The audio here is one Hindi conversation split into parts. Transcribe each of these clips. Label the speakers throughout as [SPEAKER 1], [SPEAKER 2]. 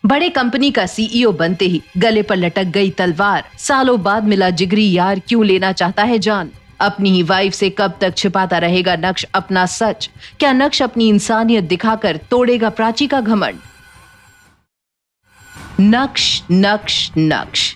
[SPEAKER 1] बड़े कंपनी का सीईओ बनते ही गले पर लटक गई तलवार, सालों बाद मिला जिगरी यार, क्यों लेना चाहता है जान। अपनी ही वाइफ से कब तक छिपाता रहेगा नक्श अपना सच। क्या नक्श अपनी इंसानियत दिखाकर तोड़ेगा प्राची का घमंड। नक्श नक्श नक्श,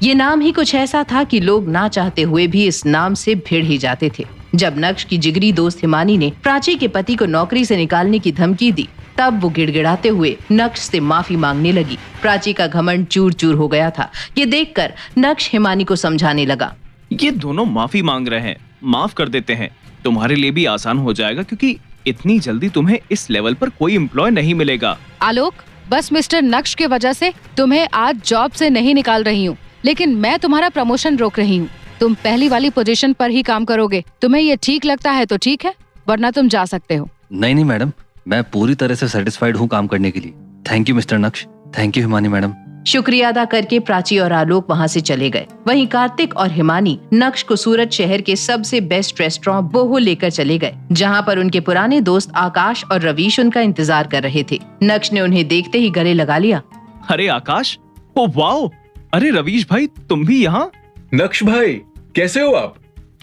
[SPEAKER 1] ये नाम ही कुछ ऐसा था कि लोग ना चाहते हुए भी इस नाम से भिड़ ही जाते थे। जब नक्श की जिगरी दोस्त हिमानी ने प्राची के पति को नौकरी से निकालने की धमकी दी, तब वो गिड़गिड़ाते हुए नक्श से माफी मांगने लगी। प्राची का घमंड चूर चूर हो गया था। ये देखकर नक्श हिमानी को समझाने लगा,
[SPEAKER 2] ये दोनों माफी मांग रहे हैं, माफ कर देते हैं, तुम्हारे लिए भी आसान हो जाएगा, क्योंकि इतनी जल्दी तुम्हें इस लेवल पर कोई एम्प्लॉय नहीं मिलेगा।
[SPEAKER 3] आलोक, बस मिस्टर नक्श की वजह से तुम्हें आज जॉब से नहीं निकाल रही हूँ, लेकिन मैं तुम्हारा प्रमोशन रोक रही हूँ। तुम पहली वाली पोजीशन पर ही काम करोगे। तुम्हें ये ठीक लगता है तो ठीक है, वरना तुम जा सकते हो।
[SPEAKER 4] नहीं मैडम, मैं पूरी तरह से सेटिस्फाइड हूँ काम करने के लिए। थैंक यू मिस्टर नक्श। Thank you Himani madam.
[SPEAKER 1] शुक्रिया अदा करके प्राची और आलोक वहाँ से चले गए। वहीं कार्तिक और हिमानी नक्श को सूरत शहर के सबसे बेस्ट रेस्टोरेंट बोहो लेकर चले गए, जहाँ पर उनके पुराने दोस्त आकाश और रवीश उनका इंतजार कर रहे थे। नक्श ने उन्हें देखते ही गले लगा लिया।
[SPEAKER 2] अरे आकाश, ओ वाओ, अरे रवीश भाई, तुम भी यहाँ?
[SPEAKER 5] नक्श भाई, कैसे हो आप?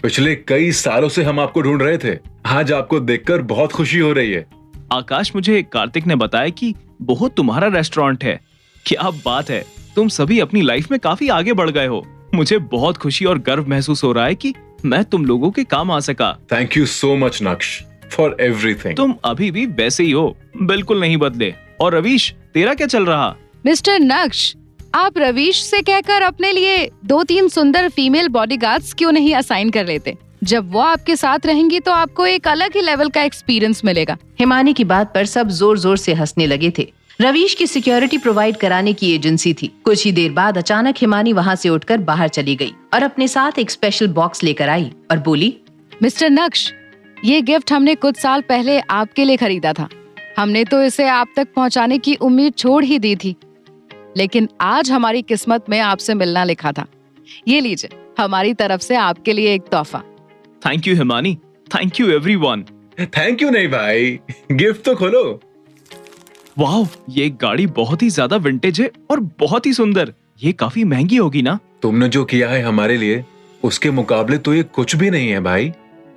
[SPEAKER 5] पिछले कई सालों से हम आपको ढूंढ रहे थे। आज आपको देखकर बहुत खुशी हो रही है।
[SPEAKER 2] आकाश, मुझे कार्तिक ने बताया कि बोहो तुम्हारा रेस्टोरेंट है। क्या बात है, तुम सभी अपनी लाइफ में काफी आगे बढ़ गए हो। मुझे बहुत खुशी और गर्व महसूस हो रहा है कि मैं तुम लोगों के काम आ सका।
[SPEAKER 5] थैंक यू सो मच नक्श फॉर एवरीथिंग।
[SPEAKER 2] तुम अभी भी वैसे ही हो, बिल्कुल नहीं बदले। और रवीश, तेरा क्या चल रहा?
[SPEAKER 3] मिस्टर नक्श, आप रवीश से कहकर अपने लिए 2-3 सुंदर फीमेल बॉडीगार्ड्स क्यों नहीं असाइन कर लेते? जब वो आपके साथ रहेंगी तो आपको एक अलग ही लेवल का एक्सपीरियंस मिलेगा।
[SPEAKER 1] हिमानी की बात पर सब जोर जोर से हंसने लगे थे। रवीश की सिक्योरिटी प्रोवाइड कराने की एजेंसी थी। कुछ ही देर बाद अचानक हिमानी वहाँ से उठकर बाहर चली गई और अपने साथ एक स्पेशल बॉक्स लेकर आई और बोली,
[SPEAKER 3] मिस्टर नक्श, ये गिफ्ट हमने कुछ साल पहले आपके लिए खरीदा था। हमने तो इसे आप तक पहुँचाने की उम्मीद छोड़ ही दी थी, लेकिन आज हमारी किस्मत में आपसे मिलना लिखा था। ये लीजिए, हमारी तरफ से आपके लिए एक तोहफा।
[SPEAKER 2] Thank you Himani, thank you everyone.
[SPEAKER 5] Thank you नहीं भाई, गिफ्ट तो खोलो।
[SPEAKER 2] वाह, ये गाड़ी बहुत ही ज्यादा विंटेज है और बहुत ही सुंदर। ये काफी महंगी होगी ना?
[SPEAKER 5] तुमने जो किया है हमारे लिए, उसके मुकाबले तो ये कुछ भी नहीं है भाई।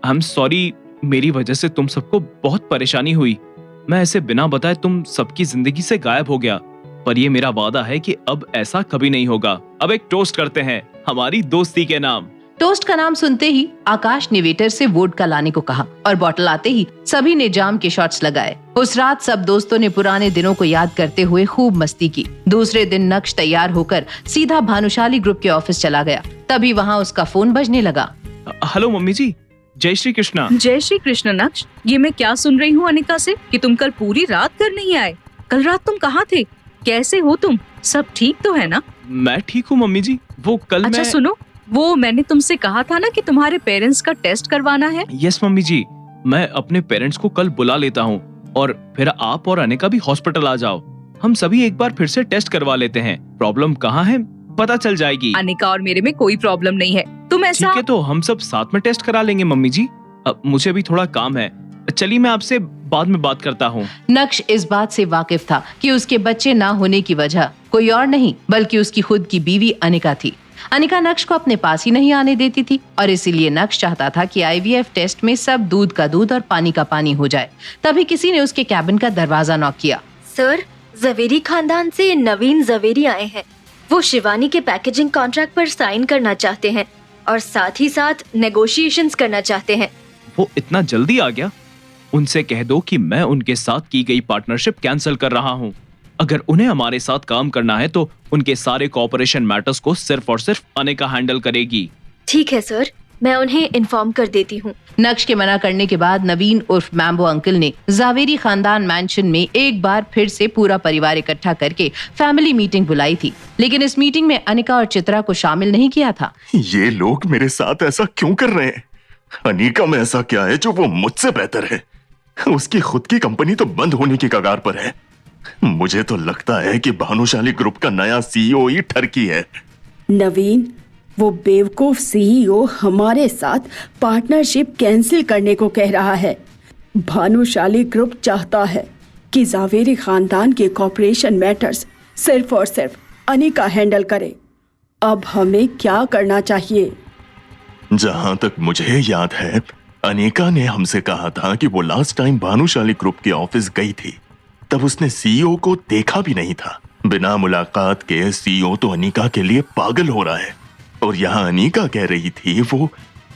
[SPEAKER 2] आई एम सॉरी, मेरी वजह से तुम सबको बहुत परेशानी हुई। मैं ऐसे बिना बताए तुम सबकी जिंदगी से गायब हो गया, पर ये मेरा वादा है कि अब ऐसा कभी नहीं होगा। अब एक टोस्ट करते हैं हमारी दोस्ती के नाम।
[SPEAKER 1] टोस्ट का नाम सुनते ही आकाश ने वेटर से वोडका लाने को कहा और बॉटल आते ही सभी ने जाम के शॉट्स लगाए। उस रात सब दोस्तों ने पुराने दिनों को याद करते हुए खूब मस्ती की। दूसरे दिन नक्श तैयार होकर सीधा भानुशाली ग्रुप के ऑफिस चला गया। तभी वहाँ उसका फोन बजने लगा।
[SPEAKER 2] हेलो मम्मी जी, जय श्री कृष्णा।
[SPEAKER 6] जय श्री कृष्ण नक्श, ये मैं क्या सुन रही हूँ अनिका से कि तुम कल पूरी रात घर नहीं आए। कल रात तुम कहाँ थे? कैसे हो तुम? सब ठीक तो है ना?
[SPEAKER 2] मैं ठीक हूँ मम्मी जी। वो कल
[SPEAKER 6] अच्छा सुनो, वो मैंने तुमसे कहा था ना कि तुम्हारे पेरेंट्स का टेस्ट करवाना है।
[SPEAKER 2] यस मम्मी जी, मैं अपने पेरेंट्स को कल बुला लेता हूँ और फिर आप और अनिका भी हॉस्पिटल आ जाओ। हम सभी एक बार फिर से टेस्ट करवा लेते हैं। प्रॉब्लम कहाँ है पता चल जाएगी।
[SPEAKER 6] अनिका और मेरे में कोई प्रॉब्लम नहीं है। तुम ऐसा
[SPEAKER 2] ठीक है, तो हम सब साथ में टेस्ट करा लेंगे मम्मी जी। अब मुझे भी थोड़ा काम है, चलिए मैं आपसे बाद में बात करता हूँ।
[SPEAKER 1] नक्श इस बात से वाकिफ था कि उसके बच्चे ना होने की वजह कोई और नहीं बल्कि उसकी खुद की बीवी अनिका थी। अनिका नक्श को अपने पास ही नहीं आने देती थी और इसीलिए नक्श चाहता था कि आईवीएफ टेस्ट में सब दूध का दूध और पानी का पानी हो जाए। तभी किसी ने उसके कैबिन का दरवाजा नॉक किया।
[SPEAKER 7] सर, जवेरी खानदान से नवीन जवेरी आए हैं। वो शिवानी के पैकेजिंग कॉन्ट्रैक्ट पर साइन करना चाहते हैं और साथ ही साथ नेगोशिएशंस करना चाहते हैं।
[SPEAKER 2] वो इतना जल्दी आ गया? उनसे कह दो कि मैं उनके साथ की गई पार्टनरशिप कैंसिल कर रहा हूँ। अगर उन्हें हमारे साथ काम करना है तो उनके सारे कोऑपरेशन मैटर्स को सिर्फ और सिर्फ अनिका हैंडल करेगी।
[SPEAKER 7] ठीक है सर, मैं उन्हें इन्फॉर्म कर देती हूँ।
[SPEAKER 1] नक्श के मना करने के बाद नवीन उर्फ मैम्बो अंकल ने जावेरी खानदान मैंशन में एक बार फिर से पूरा परिवार इकट्ठा करके फैमिली मीटिंग बुलाई थी, लेकिन इस मीटिंग में अनिका और चित्रा को शामिल नहीं किया था।
[SPEAKER 8] ये लोग मेरे साथ ऐसा क्यों कर रहे हैं? अनिका में ऐसा क्या है जो वो मुझसे बेहतर है? उसकी खुद की कंपनी तो बंद होने की कगार पर है। मुझे तो लगता है कि भानुशाली ग्रुप का नया सीईओ ही ठरकी है।
[SPEAKER 9] नवीन, वो बेवकूफ सीईओ हमारे साथ पार्टनरशिप कैंसिल करने को कह रहा है। भानुशाली ग्रुप चाहता है कि जावेरी खानदान के कॉर्पोरेशन मैटर्स सिर्फ और सिर्फ अनिका हैंडल करे। अब हमें क्या करना चाहिए?
[SPEAKER 8] जहां तक मुझे याद है, अनिका ने हमसे कहा था कि वो लास्ट टाइम भानुशाली ग्रुप के ऑफिस गई थी, तब उसने सीईओ को देखा भी नहीं था। बिना मुलाकात के सीईओ तो अनिका के लिए पागल हो रहा है, और यहाँ अनिका कह रही थी वो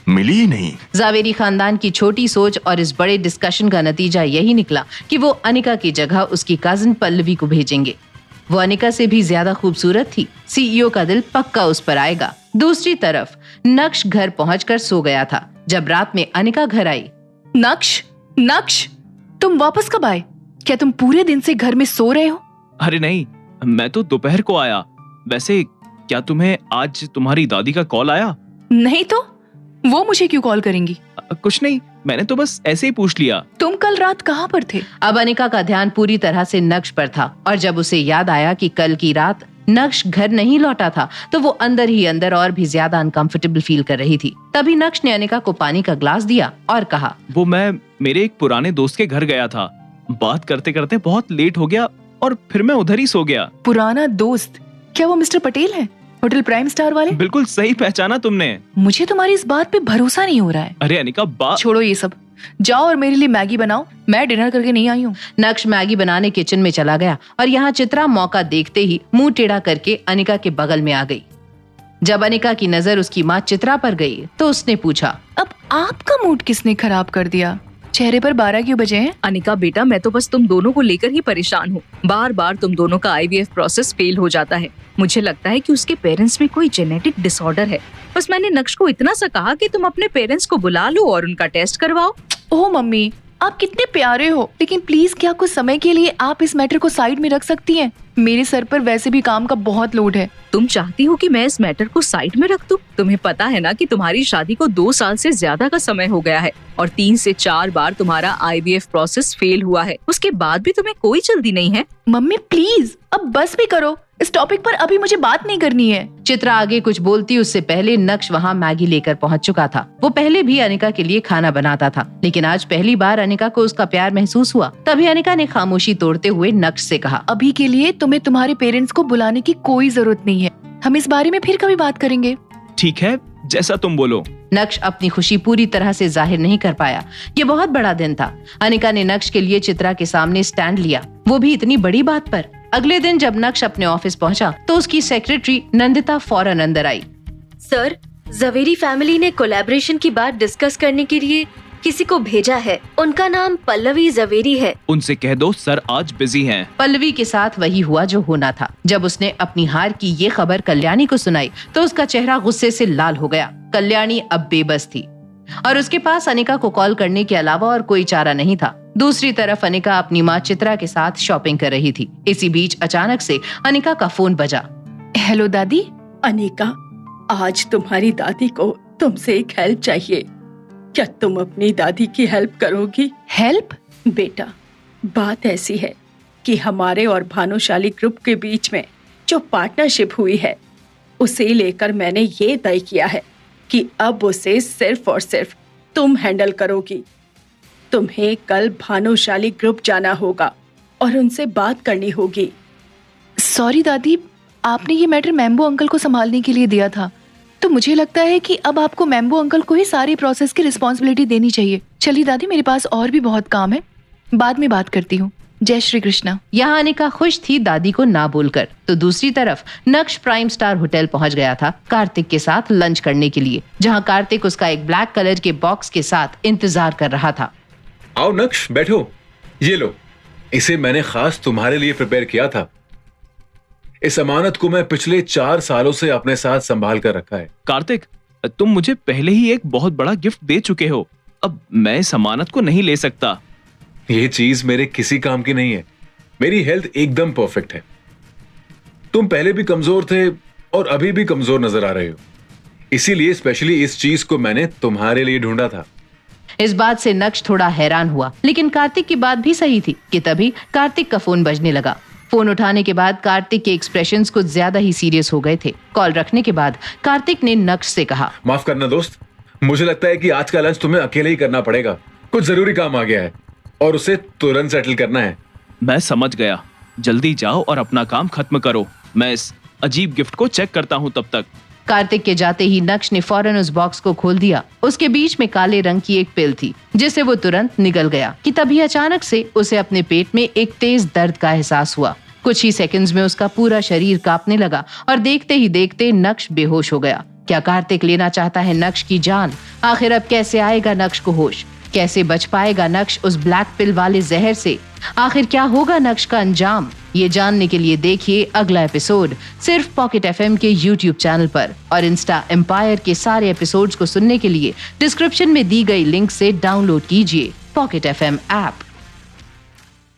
[SPEAKER 8] मिली ही नहीं।
[SPEAKER 1] जावेरी खानदान की छोटी सोच और इस बड़े डिस्कशन का नतीजा यही निकला कि वो अनिका की जगह उसकी कजिन पल्लवी को भेजेंगे। वो अनिका से भी ज्यादा खूबसूरत थी। सीईओ का दिल पक्का उस पर आएगा। दूसरी तरफ नक्श घर पहुंचकर सो गया था। जब रात में अनिका घर आई,
[SPEAKER 3] नक्श, तुम वापस कब आए? क्या तुम पूरे दिन से घर में सो रहे हो?
[SPEAKER 2] अरे नहीं, मैं तो दोपहर को आया। वैसे क्या तुम्हें आज तुम्हारी दादी का कॉल आया?
[SPEAKER 10] नहीं तो वो मुझे क्यों कॉल करेंगी?
[SPEAKER 2] कुछ नहीं, मैंने तो बस ऐसे ही पूछ लिया।
[SPEAKER 10] तुम कल रात कहाँ पर थे?
[SPEAKER 1] अब अनिका का ध्यान पूरी तरह से नक्श पर था, और जब उसे याद आया कि कल की रात नक्श घर नहीं लौटा था, तो वो अंदर ही अंदर और भी ज्यादा अनकंफर्टेबल फील कर रही थी। तभी नक्श ने अनिका को पानी का ग्लास दिया और कहा,
[SPEAKER 2] वो मैं मेरे एक पुराने दोस्त के घर गया था। बात करते करते बहुत लेट हो गया और फिर मैं उधर ही सो गया।
[SPEAKER 10] पुराना दोस्त? क्या वो मिस्टर पटेल है, होटल प्राइम स्टार वाले?
[SPEAKER 2] बिल्कुल सही पहचाना तुमने।
[SPEAKER 10] मुझे तुम्हारी इस बात पे भरोसा नहीं हो रहा है।
[SPEAKER 2] अरे अनिका, बात
[SPEAKER 10] छोड़ो ये सब, जाओ और मेरे लिए मैगी बनाओ। मैं डिनर करके नहीं आई हूँ।
[SPEAKER 1] नक्श मैगी बनाने किचन में चला गया और यहाँ चित्रा मौका देखते ही मुंह टेढ़ा करके अनिका के बगल में आ गई। जब अनिका की नजर उसकी माँ चित्रा पर गई तो उसने पूछा,
[SPEAKER 10] अब आपका मूड किसने खराब कर दिया? चेहरे पर 12 क्यों बजे हैं?
[SPEAKER 6] अनिका बेटा, मैं तो बस तुम दोनों को लेकर ही परेशान हूँ। बार बार तुम दोनों का IVF प्रोसेस फेल हो जाता है। मुझे लगता है कि उसके पेरेंट्स में कोई जेनेटिक डिसऑर्डर है। बस मैंने नक्श को इतना सा कहा कि तुम अपने पेरेंट्स को बुला लो और उनका टेस्ट करवाओ।
[SPEAKER 10] ओह मम्मी, आप कितने प्यारे हो, लेकिन प्लीज क्या कुछ समय के लिए आप इस मैटर को साइड में रख सकती हैं? मेरे सर पर वैसे भी काम का बहुत लोड है।
[SPEAKER 6] तुम चाहती हो कि मैं इस मैटर को साइड में रख दूं? तुम्हें पता है ना कि तुम्हारी शादी को 2 साल से ज्यादा का समय हो गया है और 3 से 4 बार तुम्हारा IVF प्रोसेस फेल हुआ है। उसके बाद भी तुम्हें कोई जल्दी नहीं है।
[SPEAKER 10] मम्मी प्लीज अब बस भी करो, इस टॉपिक पर अभी मुझे बात नहीं करनी है।
[SPEAKER 1] चित्रा आगे कुछ बोलती उससे पहले नक्श वहाँ मैगी लेकर पहुँच चुका था। वो पहले भी अनिका के लिए खाना बनाता था, लेकिन आज पहली बार अनिका को उसका प्यार महसूस हुआ। तभी अनिका ने खामोशी तोड़ते हुए नक्श से कहा,
[SPEAKER 10] अभी के लिए तुम्हें तुम्हारे पेरेंट्स को बुलाने की कोई जरूरत नहीं है। हम इस बारे में फिर कभी बात करेंगे।
[SPEAKER 2] ठीक है, जैसा तुम बोलो।
[SPEAKER 1] नक्श अपनी खुशी पूरी तरह से जाहिर नहीं कर पाया। ये बहुत बड़ा दिन था। अनिका ने नक्श के लिए चित्रा के सामने स्टैंड लिया, वो भी इतनी बड़ी बात पर। अगले दिन जब नक्श अपने ऑफिस पहुंचा तो उसकी सेक्रेटरी नंदिता फौरन अंदर आई।
[SPEAKER 7] सर, जवेरी फैमिली ने कोलैबोरेशन की बात डिस्कस करने के लिए किसी को भेजा है। उनका नाम पल्लवी जवेरी है।
[SPEAKER 2] उनसे कह दो सर आज बिजी हैं।
[SPEAKER 1] पल्लवी के साथ वही हुआ जो होना था। जब उसने अपनी हार की ये खबर कल्याणी को सुनाई तो उसका चेहरा गुस्से से लाल हो गया। कल्याणी अब बेबस थी और उसके पास अनिका को कॉल करने के अलावा और कोई चारा नहीं था। दूसरी तरफ अनिका अपनी माँ चित्रा के साथ शॉपिंग कर रही थी। इसी बीच अचानक से अनिका का फोन बजा।
[SPEAKER 10] हेलो दादी।
[SPEAKER 9] अनिका, आज तुम्हारी दादी को तुमसे एक हेल्प चाहिए। क्या तुम अपनी दादी की हेल्प करोगी?
[SPEAKER 10] हेल्प?
[SPEAKER 9] बेटा, बात ऐसी है कि हमारे और भानुशाली ग्रुप के बीच में जो पार्टनरशिप हुई है, उसे लेकर मैंने ये तय किया है कि अब उसे सिर्फ और सिर्फ तुम हैंडल करोगी। तुम्हें कल भानुशाली ग्रुप जाना होगा और उनसे बात करनी होगी।
[SPEAKER 10] सॉरी दादी, आपने ये मैटर मैम्बो अंकल को संभालने के लिए दिया था, तो मुझे लगता है कि अब आपको मैम्बो अंकल को ही सारी प्रोसेस की रिस्पॉन्सिबिलिटी देनी चाहिए। चलिए दादी, मेरे पास और भी बहुत काम है, बाद में बात करती हूँ। जय श्री कृष्णा।
[SPEAKER 1] यहाँ अनिका खुश थी दादी को ना बोलकर, तो दूसरी तरफ नक्श प्राइम स्टार होटल पहुँच गया था कार्तिक के साथ लंच करने के लिए, जहाँ कार्तिक उसका एक ब्लैक कलर के बॉक्स के साथ इंतजार कर रहा था।
[SPEAKER 5] आओ नक्श, बैठो। ये लो, इसे मैंने खास तुम्हारे लिए प्रिपेयर किया था। इस अमानत को मैं पिछले 4 सालों से अपने साथ संभाल कर रखा है।
[SPEAKER 2] कार्तिक, तुम मुझे पहले ही एक बहुत बड़ा गिफ्ट दे चुके हो, अब मैं इस अमानत को नहीं ले सकता।
[SPEAKER 5] ये चीज मेरे किसी काम की नहीं है। मेरी हेल्थ एकदम परफेक्ट है। तुम पहले भी कमजोर थे और अभी भी कमजोर नजर आ रहे हो, इसीलिए स्पेशली इस चीज को मैंने तुम्हारे लिए ढूंढा था।
[SPEAKER 1] इस बात से नक्श थोड़ा हैरान हुआ, लेकिन कार्तिक की बात भी सही थी कि तभी कार्तिक का फोन बजने लगा। फोन उठाने के बाद कार्तिक के एक्सप्रेशंस कुछ ज्यादा ही सीरियस हो गए थे। कॉल रखने के बाद कार्तिक ने नक्श से कहा,
[SPEAKER 5] माफ करना दोस्त, मुझे लगता है कि आज का लंच तुम्हें अकेले ही करना पड़ेगा। कुछ जरूरी काम आ गया है और उसे तुरंत सेटल करना है।
[SPEAKER 2] मैं समझ गया, जल्दी जाओ और अपना काम खत्म करो। मैं इस अजीब गिफ्ट को चेक करता हूँ तब तक।
[SPEAKER 1] कार्तिक के जाते ही नक्श ने फौरन उस बॉक्स को खोल दिया। उसके बीच में काले रंग की एक पिल थी जिसे वो तुरंत निगल गया कि तभी अचानक से उसे अपने पेट में एक तेज दर्द का एहसास हुआ। कुछ ही सेकंड्स में उसका पूरा शरीर कांपने लगा और देखते ही देखते नक्श बेहोश हो गया। क्या कार्तिक लेना चाहता है नक्श की जान? आखिर अब कैसे आएगा नक्श को होश? कैसे बच पाएगा नक्श उस ब्लैक पिल वाले जहर से? आखिर क्या होगा नक्श का अंजाम? ये जानने के लिए देखिए अगला एपिसोड सिर्फ पॉकेट एफएम के YouTube चैनल पर। और इंस्टा एम्पायर के सारे एपिसोड्स को सुनने के लिए डिस्क्रिप्शन में दी गई लिंक से डाउनलोड कीजिए पॉकेट एफएम ऐप।